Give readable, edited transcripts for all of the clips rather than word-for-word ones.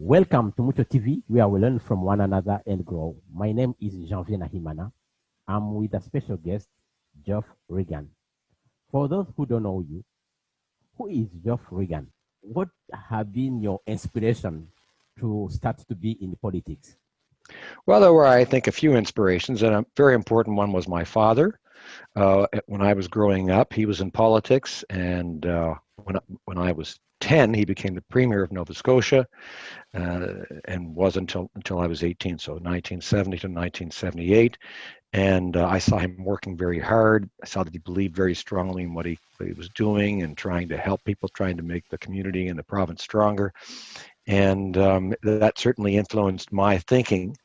Welcome to Mucho TV, where we learn from one another and grow. My name is Geoffrey. I'm with a special guest, Geoff Regan. For those who don't know you, who is Geoff Regan? What have been your inspiration to start to be in politics? Well, there were, I think, a few inspirations, and a very important one was my father. When I was growing up, he was in politics, and when I was 10, he became the Premier of Nova Scotia, and was until I was 18, so 1970 to 1978. And I saw him working very hard. I saw that he believed very strongly in what he was doing and trying to help people, trying to make the community and the province stronger. And that certainly influenced my thinking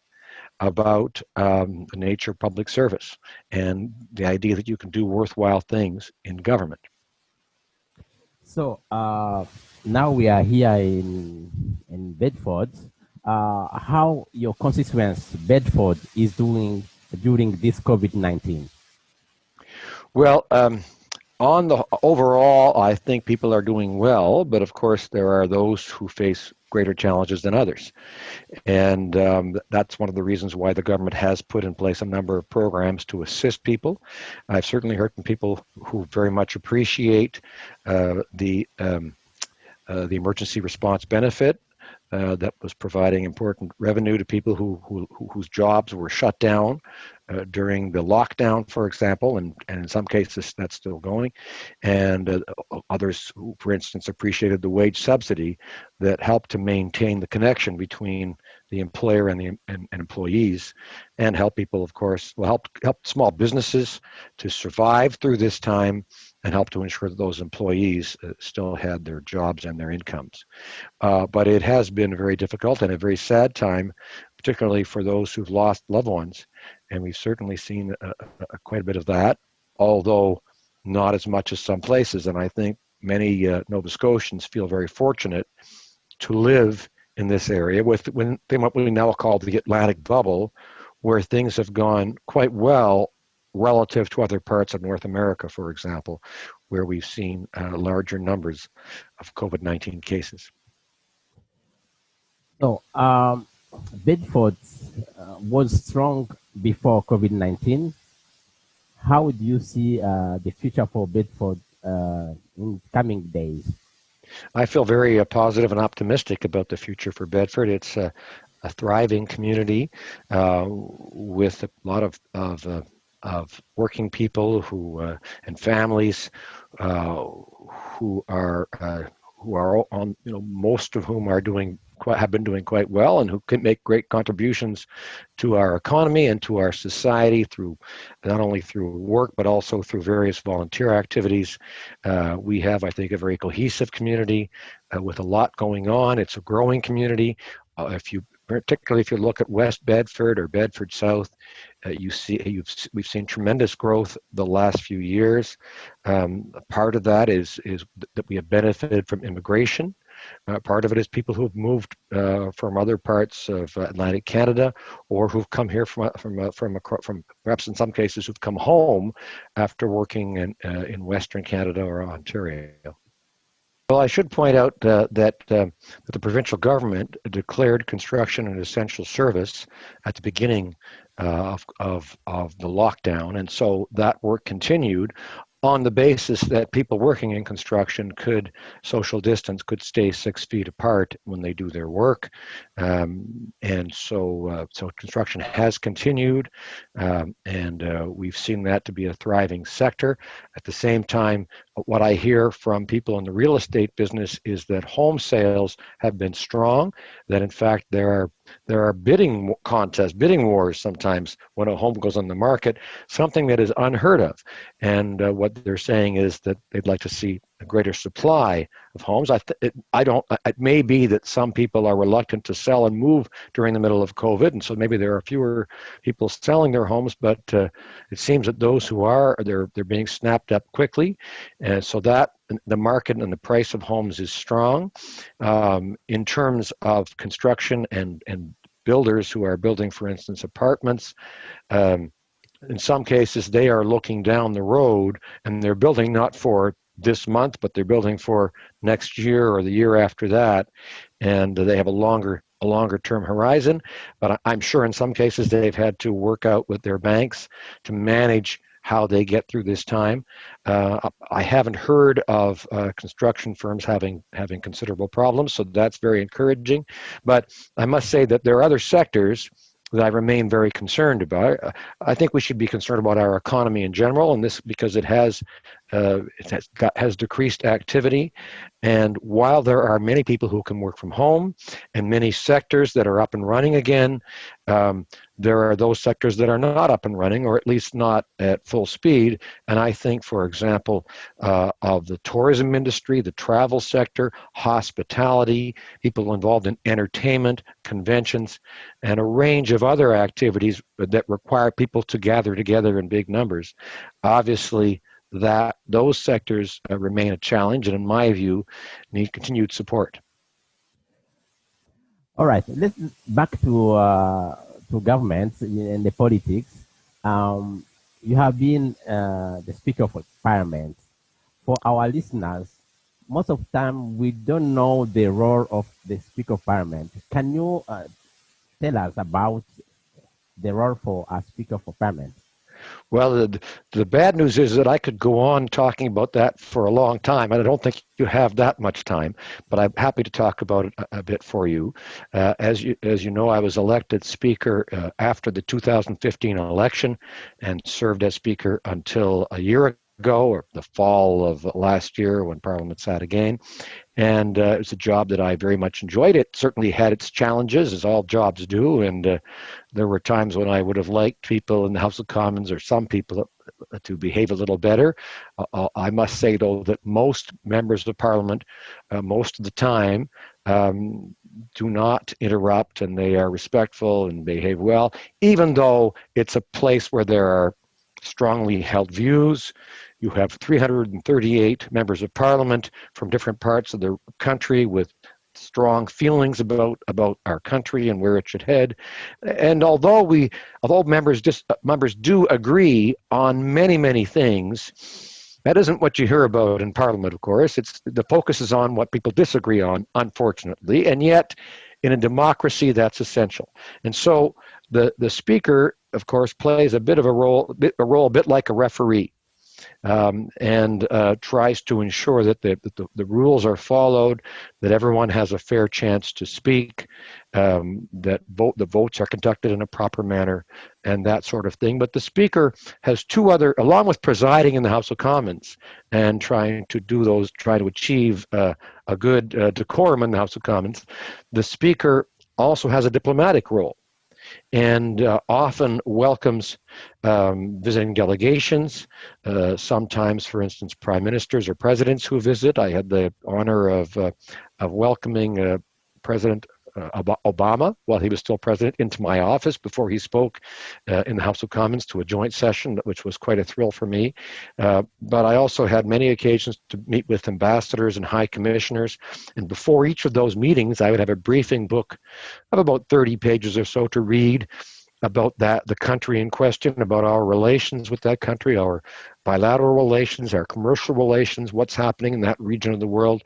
about the nature of public service and the idea that you can do worthwhile things in government. So now we are here in Bedford. How your constituency, Bedford, is doing during this COVID-19? Well, on the overall, I think people are doing well, but of course there are those who face greater challenges than others. And that's one of the reasons why the government has put in place a number of programs to assist people. I've certainly heard from people who very much appreciate the emergency response benefit that was providing important revenue to people whose jobs were shut down during the lockdown, for example, and in some cases that's still going. And others, who, for instance, appreciated the wage subsidy that helped to maintain the connection between the employer and the employees, and help people, of course, help small businesses to survive through this time, and help to ensure that those employees still had their jobs and their incomes. But it has been very difficult and a very sad time, particularly for those who've lost loved ones. And we've certainly seen quite a bit of that, although not as much as some places. And I think many Nova Scotians feel very fortunate to live in this area with what we now call the Atlantic bubble, where things have gone quite well relative to other parts of North America, for example, where we've seen larger numbers of COVID-19 cases. So Bedford was strong before COVID-19. How do you see the future for Bedford in coming days? I feel very positive and optimistic about the future for Bedford. It's a thriving community with a lot of working people and families who are on, most of whom have been doing quite well, and who can make great contributions to our economy and to our society through not only through work but also through various volunteer activities. We have, I think, a very cohesive community with a lot going on. It's a growing community. Particularly if you look at West Bedford or Bedford South, we've seen tremendous growth the last few years. Part of that is that we have benefited from immigration. Part of it is people who've moved from other parts of Atlantic Canada, or who've come here from perhaps in some cases who've come home after working in Western Canada or Ontario. Well, I should point out that the provincial government declared construction an essential service at the beginning of the lockdown, and so that work continued on the basis that people working in construction could social distance, could stay 6 feet apart when they do their work. And so construction has continued, and we've seen that to be a thriving sector. At the same time, what I hear from people in the real estate business is that home sales have been strong, that in fact there are bidding contests, bidding wars sometimes when a home goes on the market, something that is unheard of. And what they're saying is that they'd like to see a greater supply of homes. It may be that some people are reluctant to sell and move during the middle of COVID, and so maybe there are fewer people selling their homes, but it seems that those who are, they're being snapped up quickly. And so that the market and the price of homes is strong. In terms of construction and builders who are building, for instance, apartments, in some cases they are looking down the road, and they're building not for this month, but they're building for next year or the year after that, and they have a a longer term horizon, but I'm sure in some cases they've had to work out with their banks to manage how they get through this time. I haven't heard of construction firms having considerable problems, so that's very encouraging. But I must say that there are other sectors that I remain very concerned about. I think we should be concerned about our economy in general, and this because it has decreased activity. And while there are many people who can work from home and many sectors that are up and running again, um, there are those sectors that are not up and running, or at least not at full speed. And I think, for example, of the tourism industry, the travel sector, hospitality, people involved in entertainment, conventions, and a range of other activities that require people to gather together in big numbers. Obviously, that those sectors remain a challenge, and in my view, need continued support. All right, let's back to governments and the politics. Um, you have been the Speaker of Parliament. For our listeners, most of the time we don't know the role of the Speaker of Parliament. Can you tell us about the role for a Speaker for Parliament? Well, the bad news is that I could go on talking about that for a long time, and I don't think you have that much time, but I'm happy to talk about it a bit for you. As you know, I was elected Speaker after the 2015 election and served as Speaker until a year ago, or the fall of last year when Parliament sat again. And it was a job that I very much enjoyed. It certainly had its challenges, as all jobs do, and there were times when I would have liked people in the House of Commons, or some people, to behave a little better. I must say, though, that most members of Parliament, most of the time, do not interrupt, and they are respectful and behave well, even though it's a place where there are strongly held views. You have 338 members of Parliament from different parts of the country with strong feelings about our country and where it should head. And although members do agree on many things, that isn't what you hear about in Parliament, of course. It's the focus is on what people disagree on, unfortunately, and yet in a democracy that's essential. And so the speaker, of course, plays a bit of a role a bit like a referee. And tries to ensure that the rules are followed, that everyone has a fair chance to speak, that the votes are conducted in a proper manner, and that sort of thing. But the Speaker has two other, along with presiding in the House of Commons and trying to achieve a good decorum in the House of Commons, the Speaker also has a diplomatic role and often welcomes visiting delegations, sometimes, for instance, prime ministers or presidents who visit. I had the honor of welcoming President Obama, while he was still president, into my office before he spoke in the House of Commons to a joint session, which was quite a thrill for me. But I also had many occasions to meet with ambassadors and high commissioners. And before each of those meetings, I would have a briefing book of about 30 pages or so to read about the country in question, about our relations with that country, our bilateral relations, our commercial relations, what's happening in that region of the world.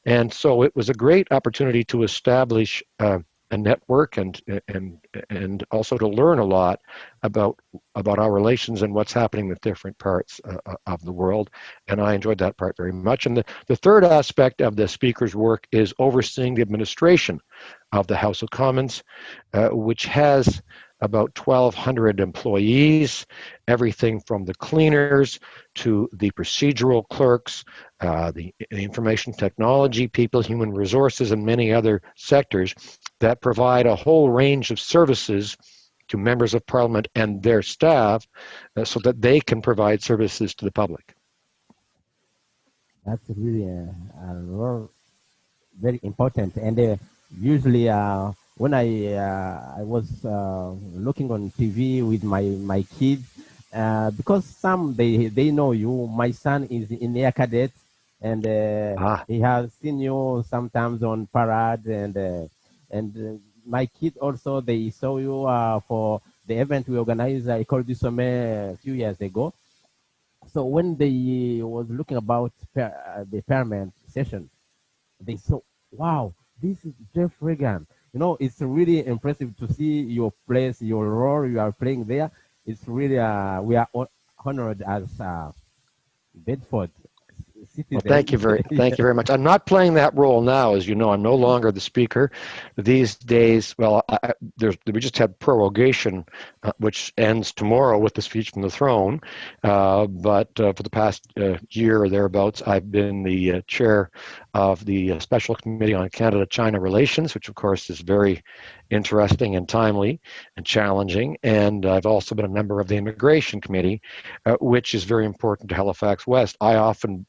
And so it was a great opportunity to establish a network and also to learn a lot about our relations and what's happening with different parts of the world. And I enjoyed that part very much. And the third aspect of the Speaker's work is overseeing the administration of the House of Commons, which has about 1,200 employees, everything from the cleaners to the procedural clerks, the information technology people, human resources, and many other sectors that provide a whole range of services to members of Parliament and their staff so that they can provide services to the public. That's really a role very important. And usually, when I was looking on TV with my kids, because some they know you. My son is in Air Cadet, and Ah, he has seen you sometimes on parade, and my kid also they saw you for the event we organized École du Sommet a few years ago. So when they was looking about the parliament session, they saw, wow, this is Geoff Regan. It's really impressive to see your place, your role you are playing there. It's really, we are honored as Bedford Well, citizen. thank Yeah. you very much. I'm not playing that role now, as you know. I'm no longer the speaker. These days, well, we just had prorogation, which ends tomorrow with the speech from the throne. But for the past year or thereabouts, I've been the chair of the Special Committee on Canada-China Relations, which of course is very interesting and timely and challenging. And I've also been a member of the Immigration Committee, which is very important to Halifax West. I often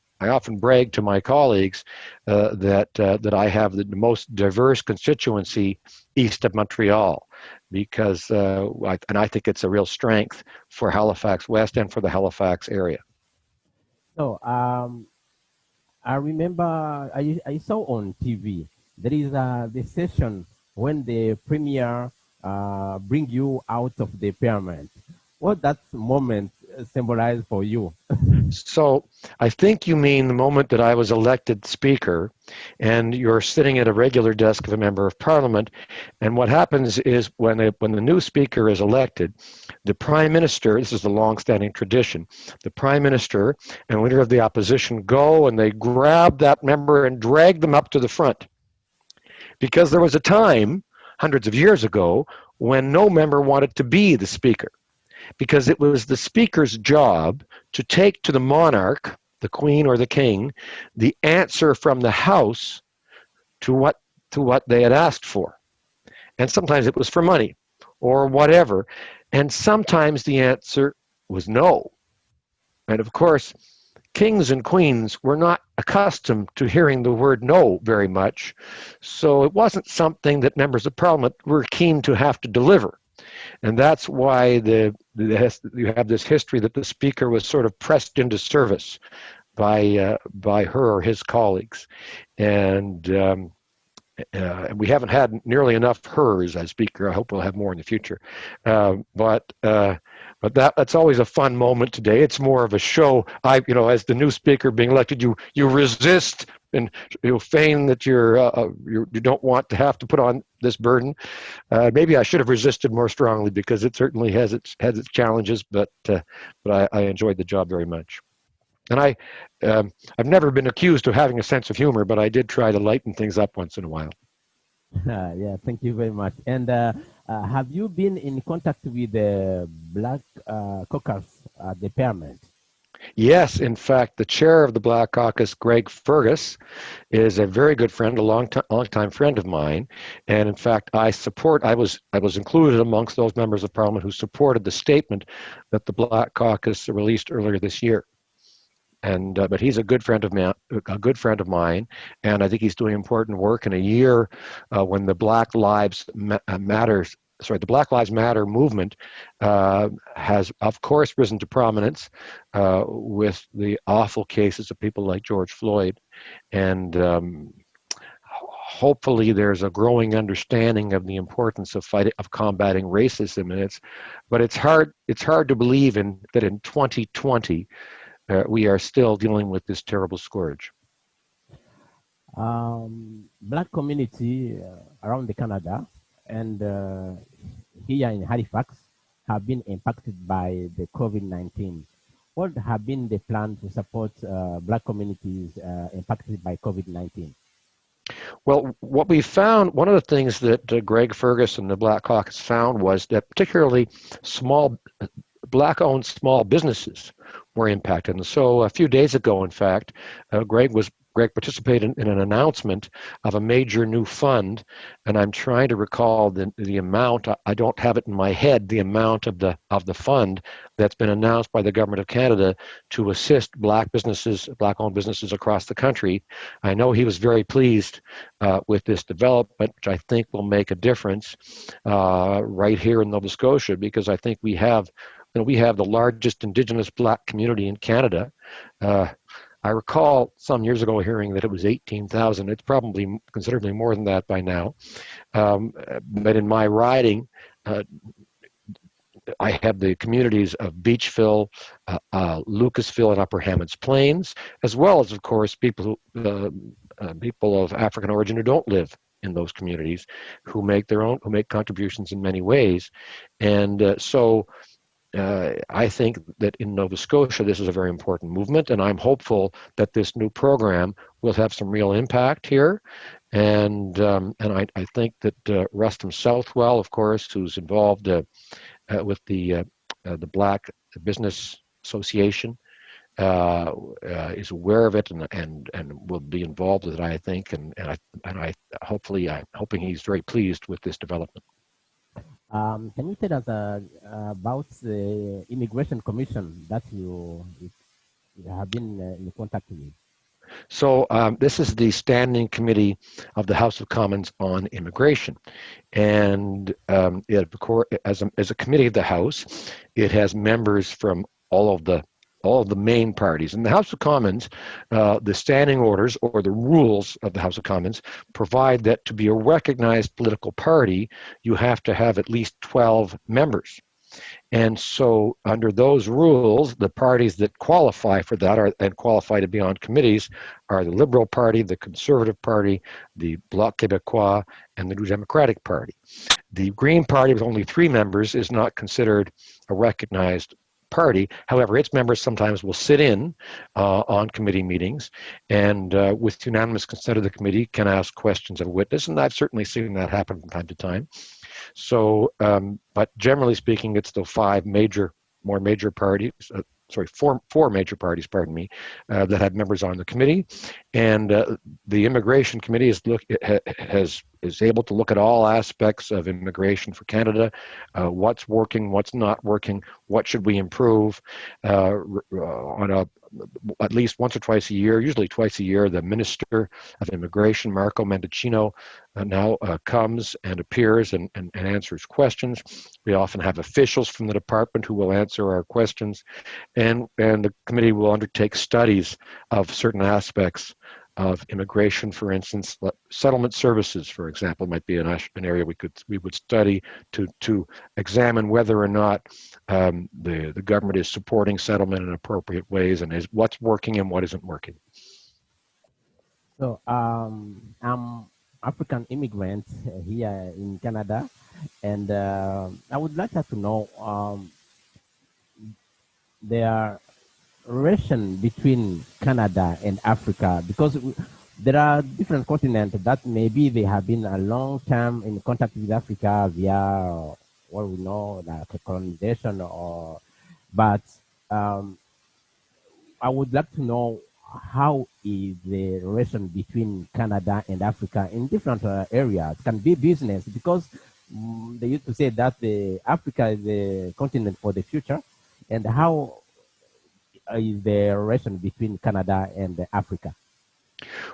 brag to my colleagues that I have the most diverse constituency east of Montreal, because and I think it's a real strength for Halifax West and for the Halifax area. So, I remember I saw on TV there is the session when the premier bring you out of the pyramid. What that moment symbolize for you? So I think you mean the moment that I was elected speaker and you're sitting at a regular desk of a member of parliament. And what happens is when the new speaker is elected, the prime minister, this is the long-standing tradition, the prime minister and leader of the opposition go and they grab that member and drag them up to the front. Because there was a time, hundreds of years ago, when no member wanted to be the speaker, because it was the speaker's job to take to the monarch, the queen or the king, the answer from the house to what they had asked for. And sometimes it was for money or whatever. And sometimes the answer was no. And of course, kings and queens were not accustomed to hearing the word no very much. So it wasn't something that members of parliament were keen to have to deliver. And that's why you have this history that the speaker was sort of pressed into service by her or his colleagues. And we haven't had nearly enough hers as speaker. I hope we'll have more in the future. But that's always a fun moment today. It's more of a show. As the new speaker being elected, you resist and you feign that you don't want to have to put on this burden. Maybe I should have resisted more strongly because it certainly has its challenges. But I enjoyed the job very much. And I've never been accused of having a sense of humor, but I did try to lighten things up once in a while. Yeah, thank you very much. And have you been in contact with the Black Caucus at the pyramid? Yes, in fact, the chair of the Black Caucus, Greg Fergus, is a very good friend, a long-time friend of mine. And in fact, I was included amongst those members of parliament who supported the statement that the Black Caucus released earlier this year. And but he's a good friend of mine, and I think he's doing important work in a year when the Black Lives the Black Lives Matter movement has, of course, risen to prominence with the awful cases of people like George Floyd, and hopefully there's a growing understanding of the importance of combating racism. And it's hard to believe that in 2020. We are still dealing with this terrible scourge. Black community around the Canada and here in Halifax have been impacted by the COVID-19. What have been the plan to support Black communities impacted by COVID-19? Well, what we found, one of the things that Greg Fergus and the Black Caucus found was that particularly Black-owned small businesses were impacted. And so a few days ago, in fact, Greg participated in an announcement of a major new fund, and I'm trying to recall the amount. I don't have it in my head, the amount of the fund that's been announced by the Government of Canada to assist Black-owned businesses across the country. I know he was very pleased with this development, which I think will make a difference right here in Nova Scotia, because I think we have the largest Indigenous Black community in Canada. I recall some years ago hearing that it was 18,000. It's probably considerably more than that by now. But in my riding, I have the communities of Beachville, Lucasville, and Upper Hammonds Plains, as well as, of course, people of African origin who don't live in those communities who make contributions in many ways. And so I think that in Nova Scotia, this is a very important movement, and I'm hopeful that this new program will have some real impact here. And I think that Rustam Southwell, of course, who's involved with the Black Business Association, is aware of it and will be involved with it, I think, and I hopefully I'm hoping he's very pleased with this development. Can you tell us about the Immigration Commission that you have been in contact with? So this is the Standing Committee of the House of Commons on Immigration, and as a committee of the House, it has members from all of the main parties. In the House of Commons, the standing orders or the rules of the House of Commons provide that to be a recognized political party, you have to have at least 12 members. And so under those rules, the parties that qualify for that and qualify to be on committees are the Liberal Party, the Conservative Party, the Bloc Québécois, and the New Democratic Party. The Green Party with only 3 members is not considered a recognized party. However, its members sometimes will sit in on committee meetings and with unanimous consent of the committee can ask questions of a witness, and I've certainly seen that happen from time to time. So, but generally speaking, it's the more major parties, four major parties, pardon me, that have members on the committee, and the Immigration Committee is able to look at all aspects of immigration for Canada, what's working, what's not working, what should we improve. At least once or twice a year, usually twice a year, the Minister of Immigration, Marco Mendicino, now comes and appears and answers questions. We often have officials from the department who will answer our questions, and the committee will undertake studies of certain aspects of immigration. For instance, settlement services, for example, might be an area we would study to examine whether or not the government is supporting settlement in appropriate ways, and is what's working and what isn't working. So I'm African immigrant here in Canada, and I would like to know their relation between Canada and Africa, because there are different continents that maybe they have been a long time in contact with Africa via what we know like colonization, but I would like to know how is the relation between Canada and Africa in different areas. Can be business, because they used to say that Africa is the continent for the future, and how is the relation between Canada and Africa?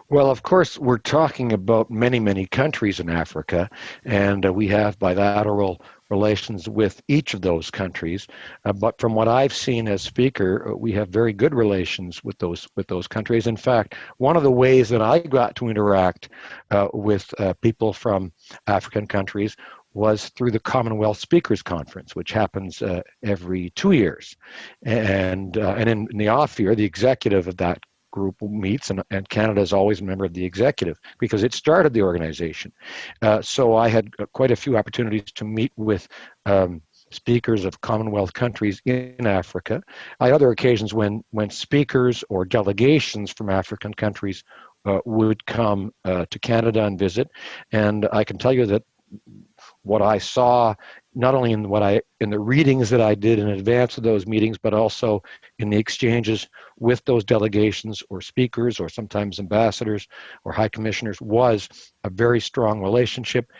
Well, of course, we're talking about many, many countries in Africa, and we have bilateral relations with each of those countries. But from what I've seen as speaker, we have very good relations with those countries. In fact, one of the ways that I got to interact with people from African countries was through the Commonwealth Speakers Conference, which happens every 2 years. And in the off year, the executive of that group meets, and Canada is always a member of the executive because it started the organization. So I had quite a few opportunities to meet with speakers of Commonwealth countries in Africa. I had other occasions when speakers or delegations from African countries would come to Canada and visit, and I can tell you that what I saw, not only in the readings that I did in advance of those meetings, but also in the exchanges with those delegations or speakers or sometimes ambassadors or high commissioners, was a very strong relationship.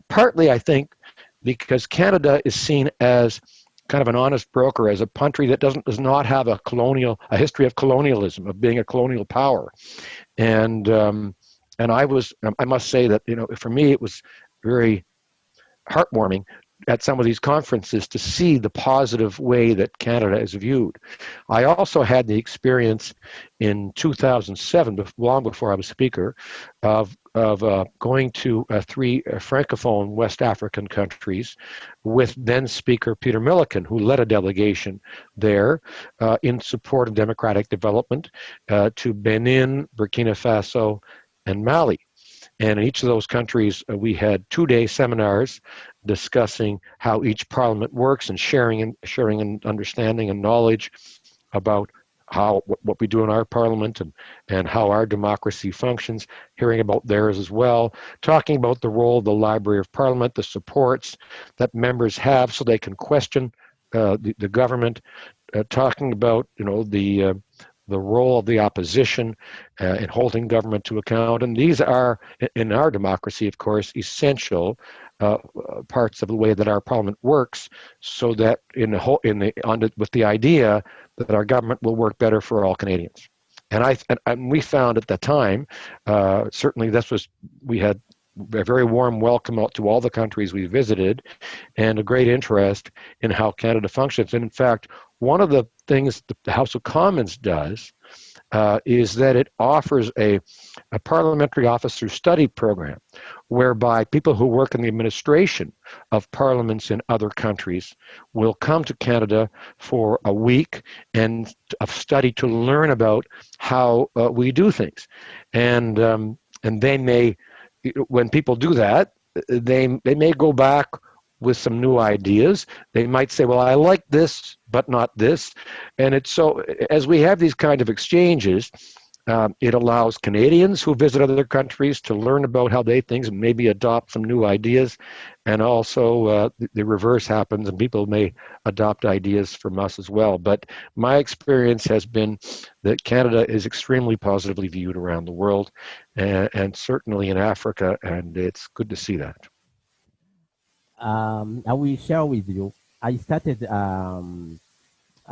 Partly, I think, because Canada is seen as kind of an honest broker, as a country that does not have a history of colonialism, of being a colonial power, and I must say that, for me, it was very heartwarming at some of these conferences to see the positive way that Canada is viewed. I also had the experience in 2007, long before I was speaker, of going to 3 francophone West African countries with then Speaker Peter Milliken, who led a delegation there in support of democratic development to Benin, Burkina Faso, and Mali. And in each of those countries, we had 2-day seminars discussing how each parliament works and sharing and understanding and knowledge about how what we do in our parliament and how our democracy functions, hearing about theirs as well, talking about the role of the Library of Parliament, the supports that members have so they can question the government, talking about the role of the opposition in holding government to account. And these are, in our democracy, of course, essential parts of the way that our parliament works, so that with the idea that our government will work better for all Canadians. And we found at the time, certainly we had a very warm welcome out to all the countries we visited, and a great interest in how Canada functions. And in fact, one of the things the House of Commons does is that it offers a parliamentary officer study program whereby people who work in the administration of parliaments in other countries will come to Canada for a week and of study to learn about how we do things. And they may, when people do that, they may go back with some new ideas. They might say, well, I like this, but not this. And it's so, as we have these kind of exchanges, it allows Canadians who visit other countries to learn about how they think and maybe adopt some new ideas. And also the reverse happens and people may adopt ideas from us as well. But my experience has been that Canada is extremely positively viewed around the world, and certainly in Africa, and it's good to see that. I will share with you. I started a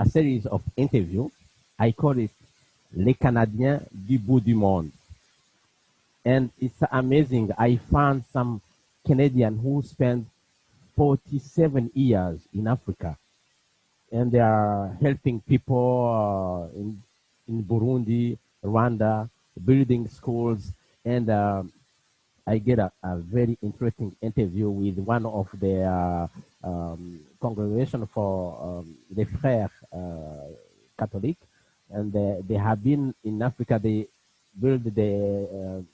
series of interviews. I call it Les Canadiens du bout du monde. And it's amazing. I found some Canadians who spent 47 years in Africa, and they are helping people in Burundi, Rwanda, building schools. And I get a very interesting interview with one of the congregation for the Frères Catholic, and they have been in Africa. They build the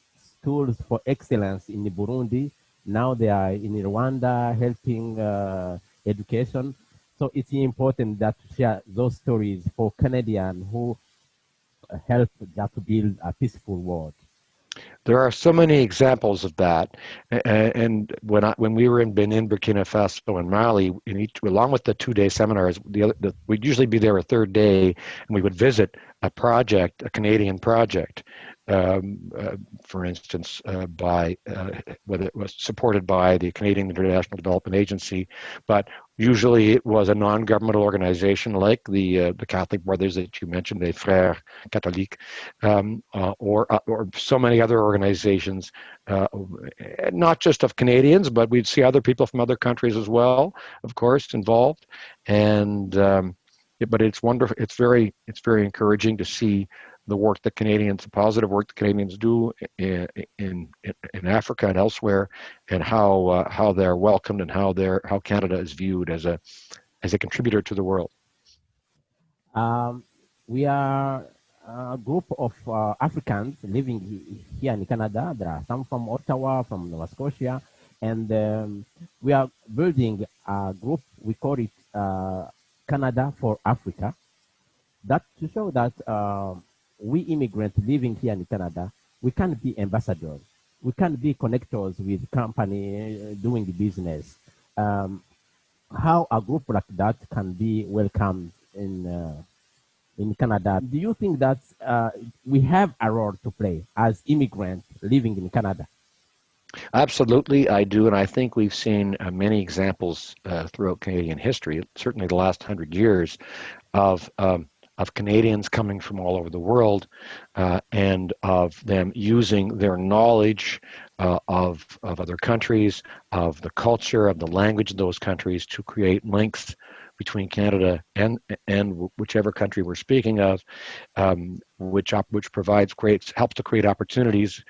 schools for excellence in Burundi. Now they are in Rwanda helping education. So it's important that to share those stories for Canadians who help that to build a peaceful world. There are so many examples of that, and when we were in Benin, Burkina Faso, and Mali, along with the 2-day seminars, we'd usually be there a third day, and we would visit a project, a Canadian project, for instance, whether it was supported by the Canadian International Development Agency, but usually it was a non-governmental organization like the Catholic Brothers that you mentioned, the Frères Catholiques, or so many other organizations, not just of Canadians, but we'd see other people from other countries as well, of course, involved. And but it's wonderful. It's very encouraging to see the work that Canadians, the positive work that Canadians do in Africa and elsewhere, and how they're welcomed and how Canada is viewed as a contributor to the world. We are a group of Africans living here in Canada. There are some from Ottawa, from Nova Scotia, and we are building a group. We call it Canada for Africa. That to show that we immigrants living here in Canada, we can be ambassadors. We can be connectors with company doing business. How a group like that can be welcomed in Canada? Do you think that we have a role to play as immigrants living in Canada? Absolutely, I do, and I think we've seen many examples throughout Canadian history, certainly the last 100 years, of Canadians coming from all over the world, and of them using their knowledge of other countries, of the culture, of the language of those countries to create links between Canada and whichever country we're speaking of, which helps to create opportunities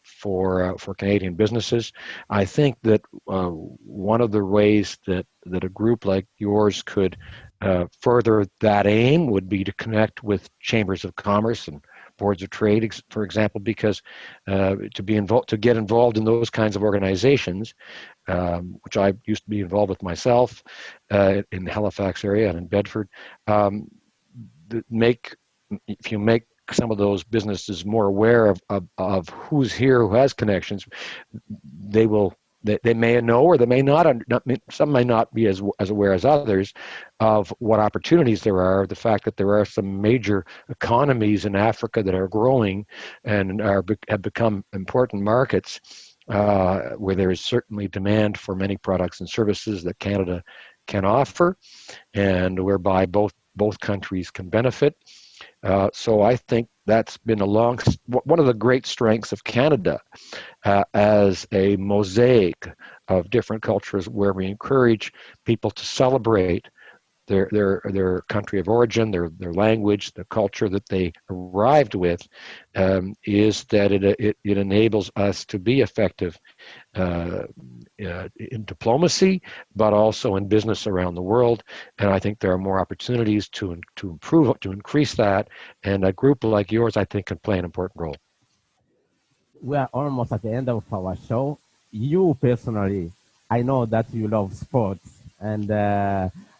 for Canadian businesses. I think that one of the ways that a group like yours could further that aim would be to connect with chambers of commerce and boards of trade, for example, because to get involved in those kinds of organizations, which I used to be involved with myself in the Halifax area and in Bedford, if you make some of those businesses more aware of who's here, who has connections, they will. They may know, or they may not. Some may not be as aware as others of what opportunities there are. The fact that there are some major economies in Africa that are growing and have become important markets, where there is certainly demand for many products and services that Canada can offer, and whereby both countries can benefit. So I think that's been one of the great strengths of Canada as a mosaic of different cultures, where we encourage people to celebrate their country of origin, their language, the culture that they arrived with, is that it enables us to be effective in diplomacy, but also in business around the world. And I think there are more opportunities to increase that. And a group like yours, I think, can play an important role. We are almost at the end of our show. You personally, I know that you love sports. And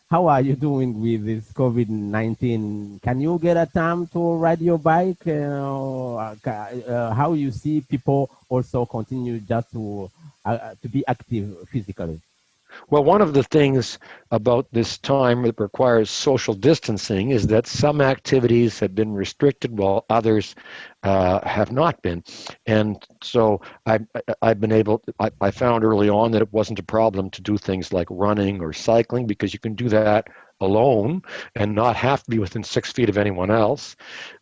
how are you doing with this COVID-19? Can you get a time to ride your bike? How you see people also continue just to be active physically? Well, one of the things about this time that requires social distancing is that some activities have been restricted while others have not been. And so I've been I found early on that it wasn't a problem to do things like running or cycling, because you can do that alone and not have to be within 6 feet of anyone else.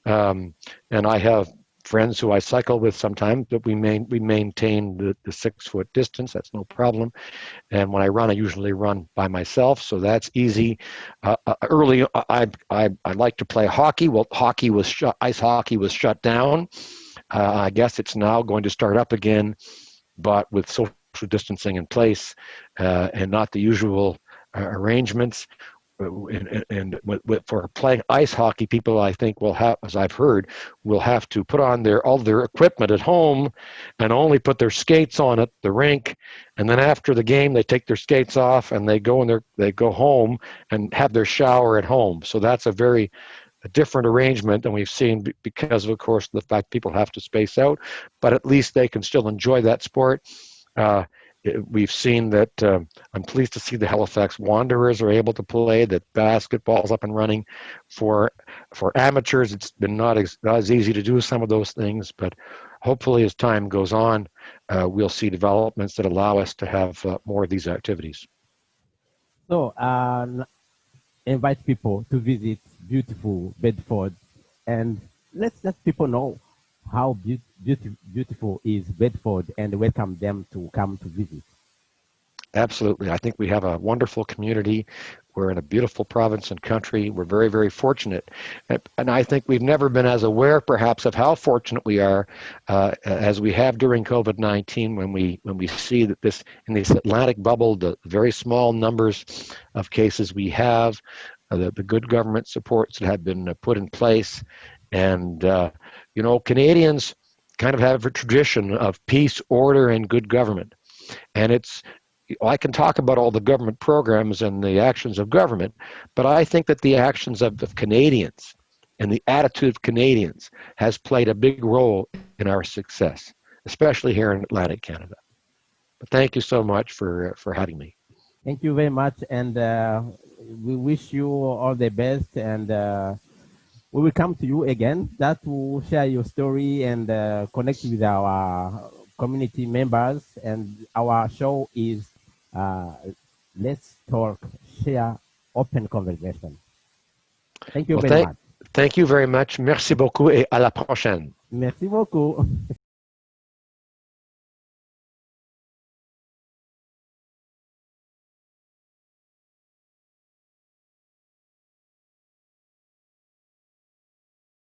And I have friends who I cycle with sometimes, but we maintain the 6 foot distance. That's no problem. And when I run, I usually run by myself, so that's easy. Early, I like to play hockey. Well, ice hockey was shut down. I guess it's now going to start up again, but with social distancing in place and not the usual arrangements. For playing ice hockey, people, I think, will have, as I've heard, will have to put on all their equipment at home and only put their skates on at the rink. And then after the game, they take their skates off and they go home and have their shower at home. So that's a different arrangement than we've seen, because of course, the fact people have to space out, but at least they can still enjoy that sport. We've seen that. I'm pleased to see the Halifax Wanderers are able to play, that basketball's up and running. For amateurs, it's been not as easy to do some of those things, but hopefully as time goes on, we'll see developments that allow us to have more of these activities. So invite people to visit beautiful Bedford, and let's let people know how beautiful is Bedford, and welcome them to come to visit. Absolutely. I think we have a wonderful community. We're in a beautiful province and country. We're very, very fortunate. And I think we've never been as aware, perhaps, of how fortunate we are as we have during COVID-19, when we see that in this Atlantic bubble, the very small numbers of cases we have, the good government supports that have been put in place. And, Canadians kind of have a tradition of peace, order, and good government. And I can talk about all the government programs and the actions of government, but I think that the actions of Canadians and the attitude of Canadians has played a big role in our success, especially here in Atlantic Canada. But thank you so much for having me. Thank you very much, and we wish you all the best, and we will come to you again that will share your story and connect with our community members. And our show is Let's Talk, Share, Open Conversation. Thank you Well, very much. thank you very much. Merci beaucoup et à la prochaine. Merci beaucoup.